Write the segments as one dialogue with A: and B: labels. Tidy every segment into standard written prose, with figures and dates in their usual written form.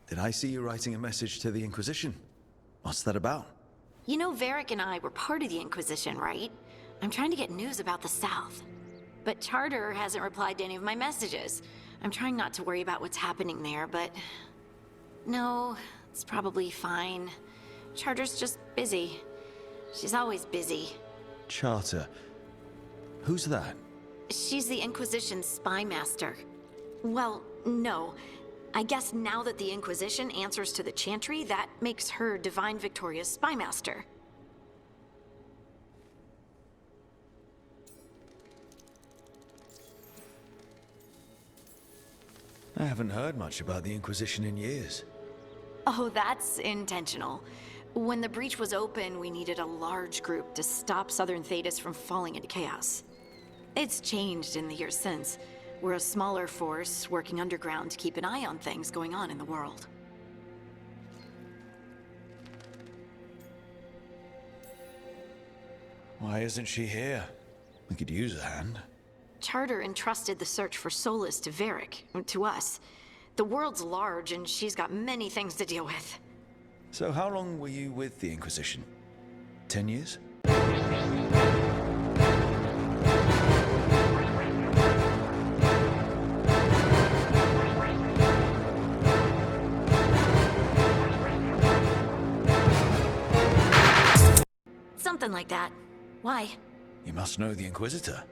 A: Did I see you writing a message to the Inquisition? What's that about?
B: You know, Varric and I were part of the Inquisition, right? I'm trying to get news about the South. But Charter hasn't replied to any of my messages. I'm trying not to worry about what's happening there, but... No, it's probably fine. Charter's just busy. She's always busy.
A: Charter. Who's that?
B: She's the Inquisition's spy master. Well, no. I guess now that the Inquisition answers to the Chantry, that makes her Divine Victoria's spy master.
A: I haven't heard much about the Inquisition in years.
B: Oh, that's intentional. When the breach was open, we needed a large group to stop Southern Thedas from falling into chaos. It's changed in the years since. We're a smaller force working underground to keep an eye on things going on in the world.
A: Why isn't she here? We could use a hand.
B: Charter entrusted the search for Solus to Varric, to us. The world's large and she's got many things to deal with.
A: So how long were you with the Inquisition? 10 years?
B: Something like that. Why?
A: You must know the Inquisitor.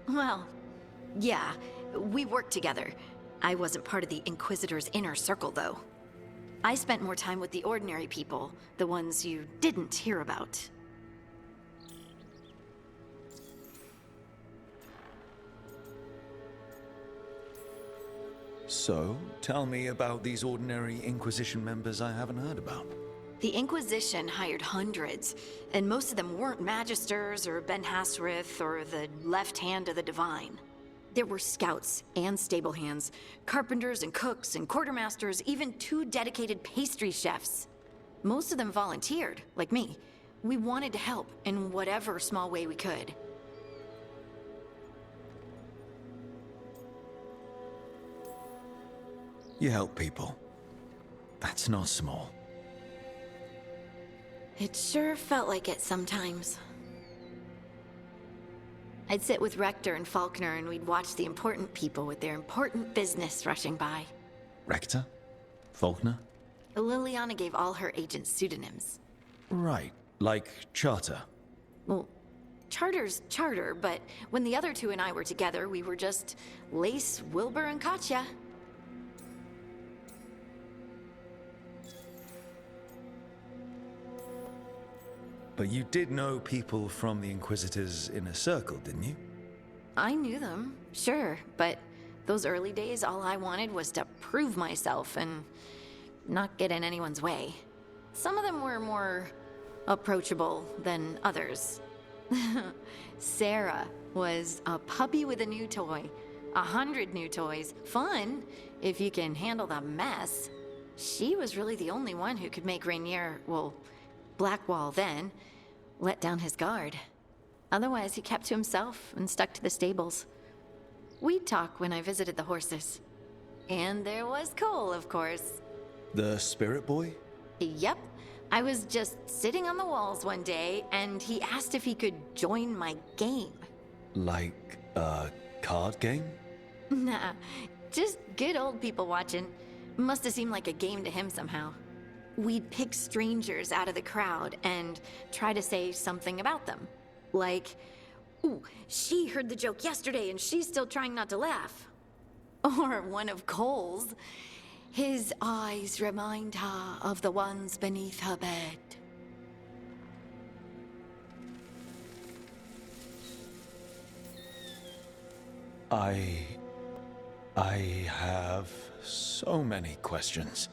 B: Well, yeah, we worked together. I wasn't part of the Inquisitor's inner circle, though. I spent more time with the ordinary people, the ones you didn't hear about.
A: So, tell me about these ordinary Inquisition members I haven't heard about.
B: The Inquisition hired hundreds, and most of them weren't Magisters or Ben Hasrith or the left hand of the Divine. There were scouts and stable hands, carpenters and cooks and quartermasters, even 2 dedicated pastry chefs. Most of them volunteered, like me. We wanted to help in whatever small way we could.
A: You help people. That's not small.
B: It sure felt like it sometimes. I'd sit with Rector and Faulkner and we'd watch the important people with their important business rushing by.
A: Rector? Faulkner?
B: Liliana gave all her agents pseudonyms.
A: Right, like Charter.
B: Well, Charter's Charter, but when the other 2 and I were together, we were just Lace, Wilbur, and Katya.
A: But you did know people from the Inquisitor's inner circle, didn't you?
B: I knew them, sure, but those early days, all I wanted was to prove myself and not get in anyone's way. Some of them were more approachable than others. Sarah was a puppy with a new toy. 100 new toys. Fun, if you can handle the mess. She was really the only one who could make Rainier, well, Blackwall then, let down his guard. Otherwise, he kept to himself and stuck to the stables. We'd talk when I visited the horses. And there was Cole, of course.
A: The Spirit Boy?
B: Yep. I was just sitting on the walls one day, and he asked if he could join my game.
A: Like a card game?
B: Nah, just good old people watching. Must have seemed like a game to him somehow. We'd pick strangers out of the crowd and try to say something about them. Like, ooh, she heard the joke yesterday and she's still trying not to laugh. Or one of Cole's. His eyes remind her of the ones beneath her bed.
A: I have so many questions.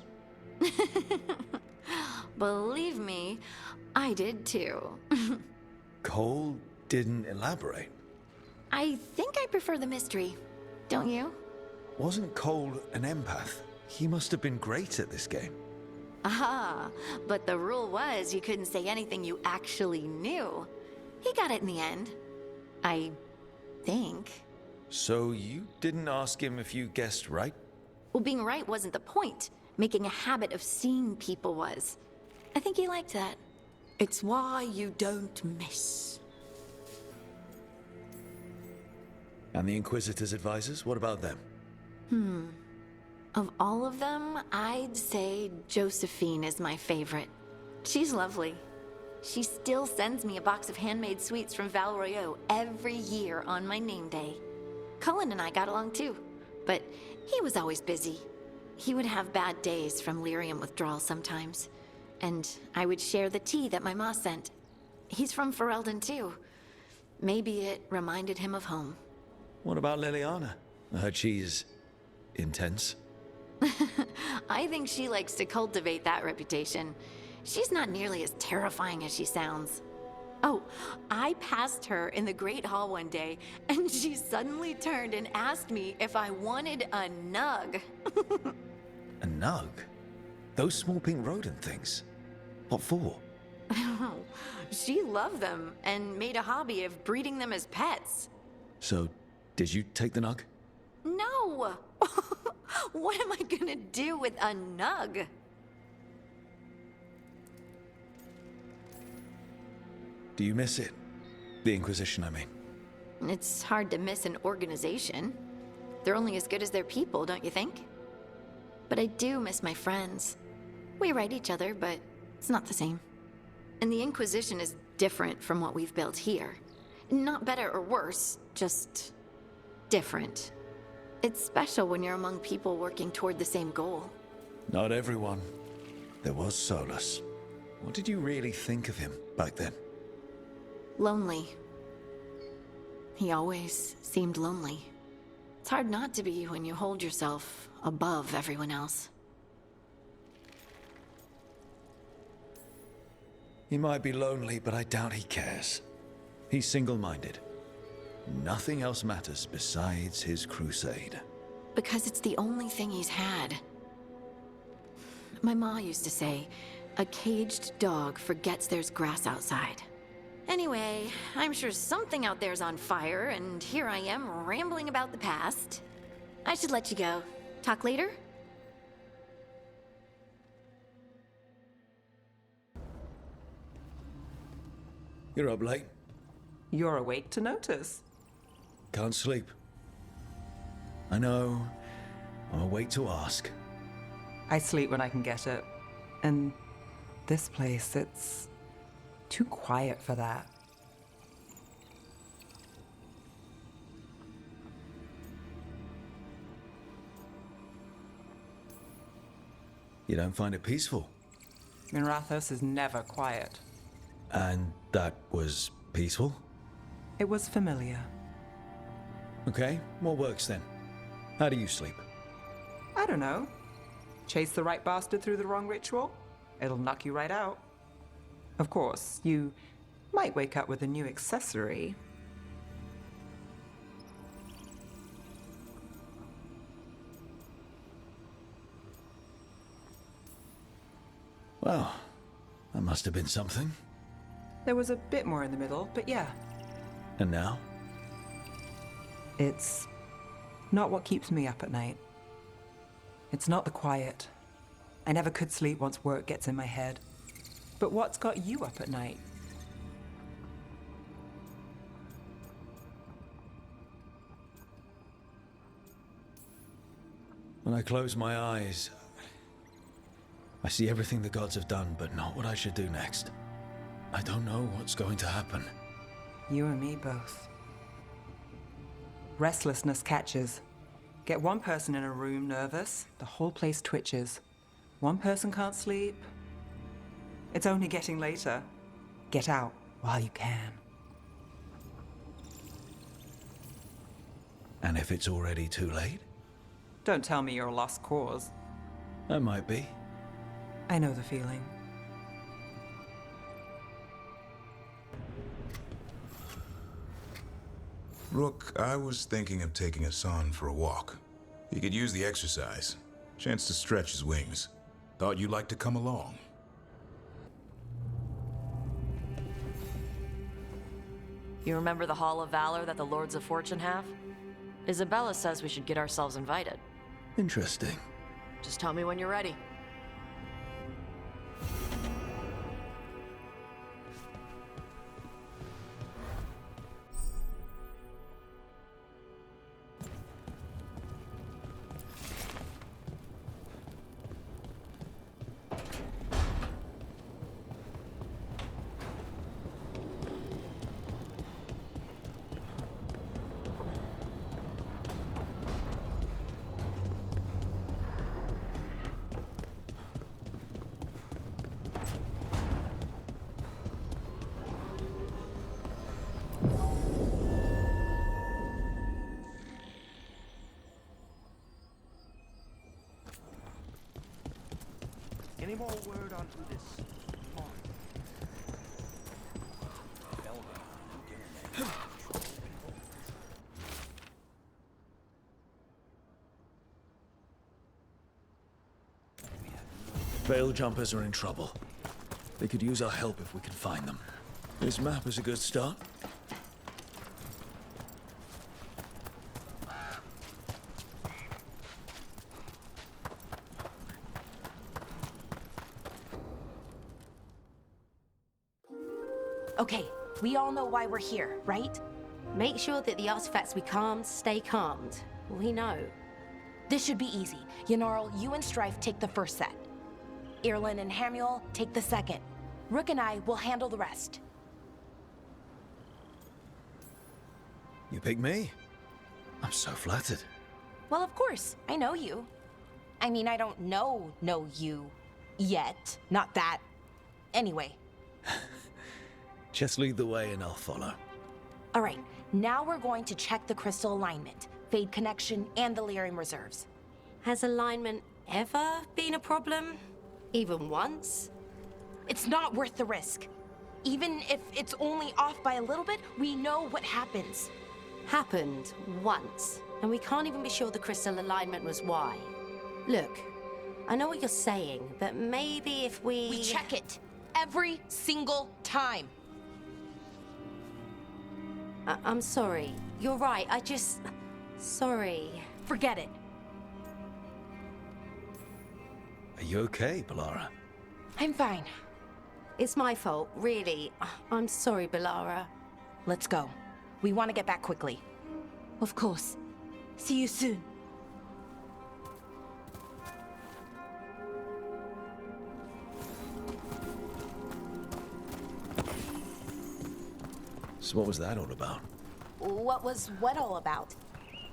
B: Believe me, I did too.
A: Cole didn't elaborate.
B: I think I prefer the mystery. Don't you?
A: Wasn't Cole an empath? He must have been great at this game.
B: Aha, but the rule was you couldn't say anything you actually knew. He got it in the end. I think.
A: So you didn't ask him if you guessed right?
B: Well, being right wasn't the point. Making a habit of seeing people was. I think he liked that. It's why you don't miss.
A: And the Inquisitor's advisors, what about them?
B: Of all of them, I'd say Josephine is my favorite. She's lovely. She still sends me a box of handmade sweets from Val Royeaux every year on my name day. Cullen and I got along too, but he was always busy. He would have bad days from lyrium withdrawal sometimes, and I would share the tea that my ma sent. He's from Ferelden too. Maybe it reminded him of home.
A: What about Liliana? I heard she's intense.
B: I think she likes to cultivate that reputation. She's not nearly as terrifying as she sounds. Oh, I passed her in the Great Hall one day, and she suddenly turned and asked me if I wanted a nug.
A: A nug? Those small pink rodent things? What for?
B: She loved them and made a hobby of breeding them as pets.
A: So, did you take the nug?
B: No! What am I gonna do with a nug?
A: Do you miss it? The Inquisition, I mean.
B: It's hard to miss an organization. They're only as good as their people, don't you think? But I do miss my friends. We write each other, but it's not the same. And the Inquisition is different from what we've built here. Not better or worse, just different. It's special when you're among people working toward the same goal.
A: Not everyone. There was Solus. What did you really think of him back then?
B: Lonely. He always seemed lonely. It's hard not to be when you hold yourself above everyone else.
A: He might be lonely, but I doubt he cares. He's single-minded. Nothing else matters besides his crusade.
B: Because it's the only thing he's had. My ma used to say, a caged dog forgets there's grass outside. Anyway, I'm sure something out there's on fire, and here I am rambling about the past. I should let you go. Talk later?
A: You're up late.
C: You're awake to notice.
A: Can't sleep. I know. I'm awake to ask.
C: I sleep when I can get it. And this place, it's too quiet for that.
A: You don't find it peaceful?
C: Minrathos is never quiet.
A: And that was peaceful?
C: It was familiar.
A: Okay, what works then? How do you sleep?
C: I don't know. Chase the right bastard through the wrong ritual? It'll knock you right out. Of course, you might wake up with a new accessory.
A: Well, that must have been something.
C: There was a bit more in the middle, but yeah.
A: And now?
C: It's not what keeps me up at night. It's not the quiet. I never could sleep once work gets in my head. But what's got you up at night?
A: When I close my eyes, I see everything the gods have done, but not what I should do next. I don't know what's going to happen.
C: You and me both. Restlessness catches. Get one person in a room nervous, the whole place twitches. One person can't sleep. It's only getting later. Get out while you can.
A: And if it's already too late?
C: Don't tell me you're a lost cause.
A: That might be.
C: I know the feeling.
D: Rook, I was thinking of taking Hassan for a walk. He could use the exercise. Chance to stretch his wings. Thought you'd like to come along.
E: You remember the Hall of Valor that the Lords of Fortune have? Isabella says we should get ourselves invited.
A: Interesting.
E: Just tell me when you're ready.
F: Any more word on who this
A: Veil jumpers are in trouble. They could use our help if we can find them. This map is a good start.
G: Okay, we all know why we're here, right?
H: Make sure that the artifacts we calmed stay calmed. We know.
G: This should be easy. Yanarl, you and Strife take the first set. Irlin and Hamuel take the second. Rook and I will handle the rest.
A: You pick me? I'm so flattered.
G: Well, of course, I know you. I mean, I don't know you yet. Not that. Anyway.
A: Just lead the way and I'll follow.
G: All right, now we're going to check the crystal alignment, fade connection, and the lyrium reserves.
H: Has alignment ever been a problem? Even once?
G: It's not worth the risk. Even if it's only off by a little bit, we know what happens.
H: Happened once, and we can't even be sure the crystal alignment was why. Look, I know what you're saying, but maybe if we...
G: We check it every single time.
H: I'm sorry. You're right, I just... Sorry.
G: Forget it.
A: Are you okay, Bellara?
G: I'm fine.
H: It's my fault, really. I'm sorry, Bellara.
G: Let's go. We want to get back quickly.
H: Of course. See you soon.
A: So what was that all about?
G: What was what all about?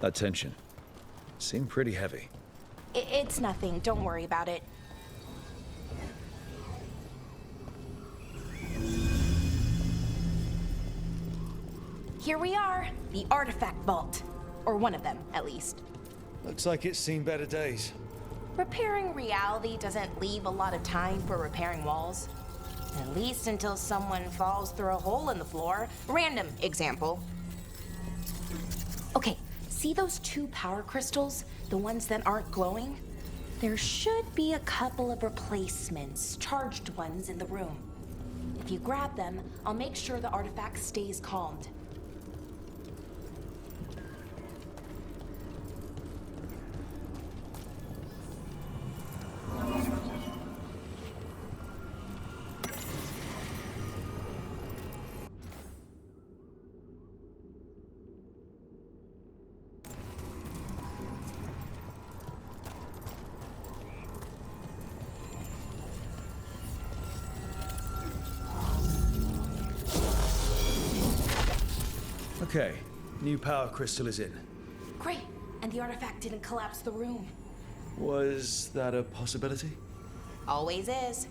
A: That tension. Seemed pretty heavy.
G: It's nothing. Don't worry about it. Here we are, the artifact vault. Or one of them, at least.
A: Looks like it's seen better days.
G: Repairing reality doesn't leave a lot of time for repairing walls. At least until someone falls through a hole in the floor. Random example. Okay, see those two power crystals? The ones that aren't glowing? There should be a couple of replacements, charged ones in the room. If you grab them, I'll make sure the artifact stays calmed.
A: Okay, new power crystal is in.
G: Great, and the artifact didn't collapse the room.
A: Was that a possibility?
G: Always is.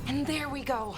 G: And there we go.